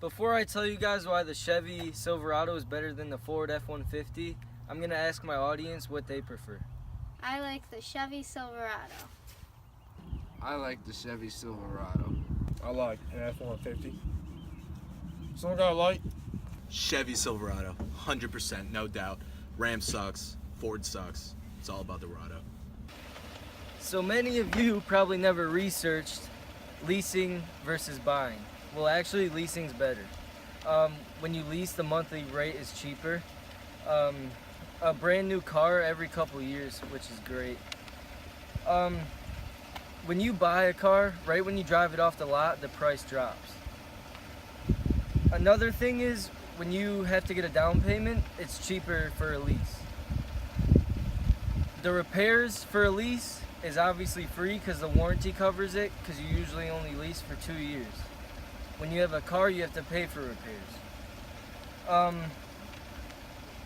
Before I tell you guys why the Chevy Silverado is better than the Ford F-150, I'm going to ask my audience what they prefer. I like the Chevy Silverado. I like the Chevy Silverado. I like an F-150. Someone got a light? Chevy Silverado, 100%, no doubt. Ram sucks, Ford sucks. It's all about the Rado. So many of you probably never researched leasing versus buying. Well, actually, leasing's better. When you lease, the monthly rate is cheaper. A brand new car every couple years, which is great. When you buy a car, right when you drive it off the lot, the price drops. Another thing is, when you have to get a down payment, it's cheaper for a lease. The repairs for a lease is obviously free because the warranty covers it, because you usually only lease for 2 years. When you have a car, you have to pay for repairs.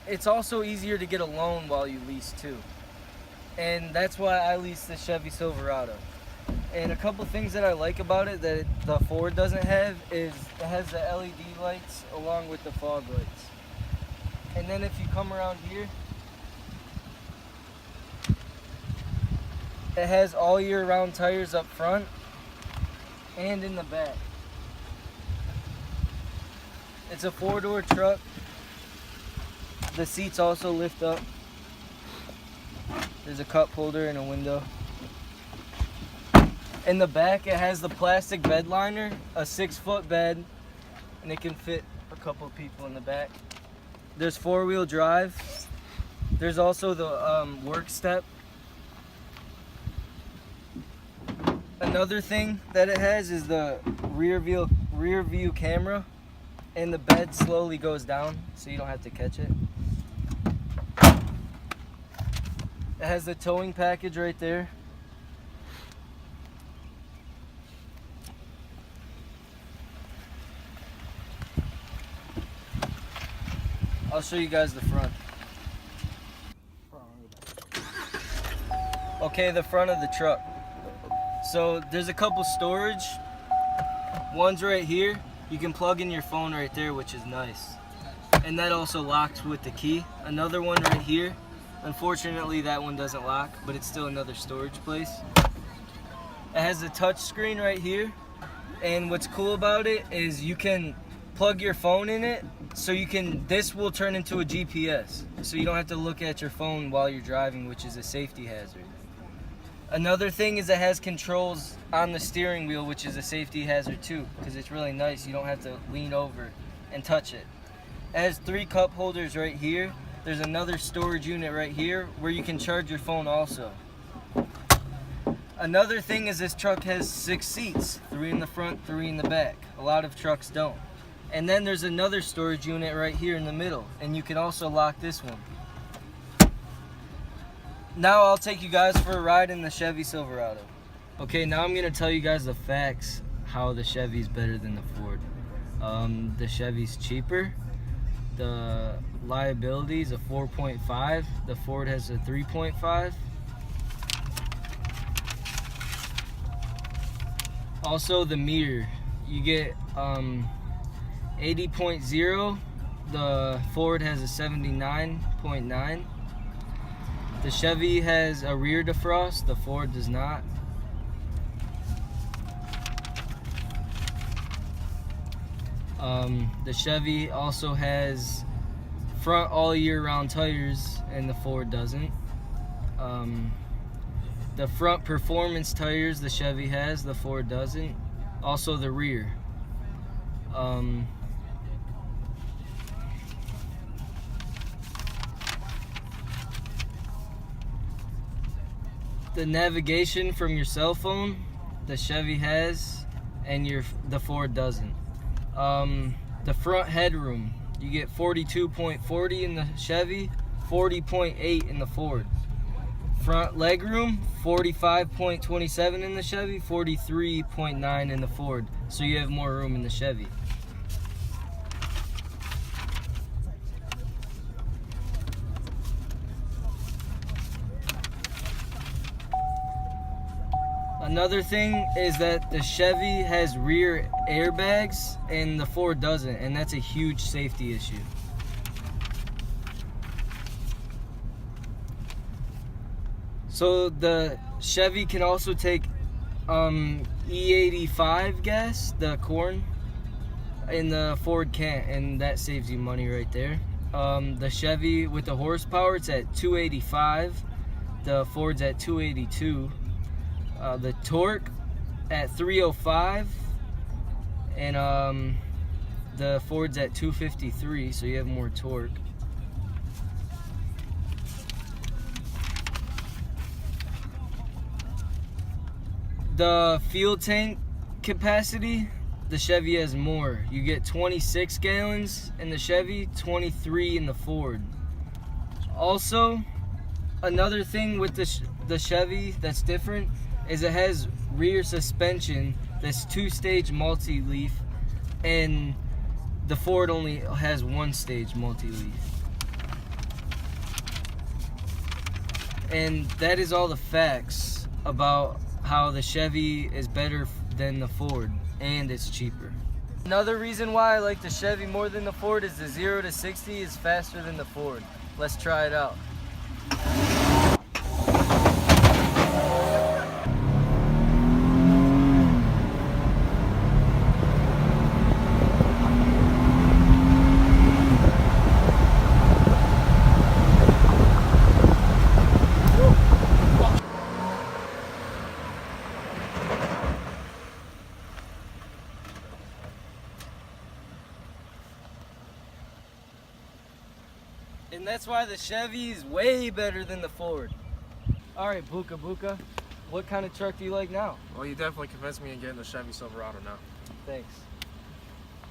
It's also easier to get a loan while you lease too. And that's why I lease the Chevy Silverado. And a couple things that I like about it that the Ford doesn't have is it has the LED lights along with the fog lights. And then if you come around here, it has all year round tires up front and in the back. It's a 4-door truck. The seats also lift up. There's a cup holder and a window. In the back, it has the plastic bed liner, a 6-foot bed, and it can fit a couple people in the back. There's 4-wheel drive. There's also the work step. Another thing that it has is the rear view camera, and the bed slowly goes down so you don't have to catch it. It has the towing package right there. I'll show you guys the front. Okay, the front of the truck. So there's a couple storage. One's right here. You can plug in your phone right there, which is nice. And that also locks with the key. Another one right here. Unfortunately, that one doesn't lock, but it's still another storage place. It has a touch screen right here. And what's cool about it is you can plug your phone in it, so this will turn into a GPS. So you don't have to look at your phone while you're driving, which is a safety hazard. Another thing is it has controls on the steering wheel, which is a safety hazard too, because it's really nice. You don't have to lean over and touch it. It has 3 cup holders right here. There's another storage unit right here where you can charge your phone also. Another thing is this truck has 6 seats, 3 in the front, 3 in the back. A lot of trucks don't. And then there's another storage unit right here in the middle, and you can also lock this one. Now I'll take you guys for a ride in the Chevy Silverado. Okay, now I'm going to tell you guys the facts how the Chevy's better than the Ford. The Chevy's cheaper. The liability is a 4.5. The Ford has a 3.5. Also the mirror. You get 80.0. The Ford has a 79.9. The Chevy has a rear defrost, the Ford does not. The Chevy also has front all year round tires and the Ford doesn't. The front performance tires the Chevy has, the Ford doesn't. Also the rear. The navigation from your cell phone, the Chevy has, and the Ford doesn't. The front headroom, you get 42.40 in the Chevy, 40.8 in the Ford. Front legroom, 45.27 in the Chevy, 43.9 in the Ford. So you have more room in the Chevy. Another thing is that the Chevy has rear airbags and the Ford doesn't, and that's a huge safety issue. So the Chevy can also take E85 gas, the corn, and the Ford can't, and that saves you money right there. The Chevy with the horsepower, it's at 285. The Ford's at 282. The torque at 305, and the Ford's at 253, so you have more torque. The fuel tank capacity, the Chevy has more. You get 26 gallons in the Chevy, 23 in the Ford. Also, another thing with the Chevy that's different is it has rear suspension that's 2-stage multi-leaf, and the Ford only has 1-stage multi-leaf. And that is all the facts about how the Chevy is better than the Ford, and it's cheaper. Another reason why I like the Chevy more than the Ford is the 0 to 60 is faster than the Ford. Let's try it out. And that's why the Chevy is way better than the Ford. All right, Buka Buka, what kind of truck do you like now? Well, you definitely convinced me in getting the Chevy Silverado now. Thanks.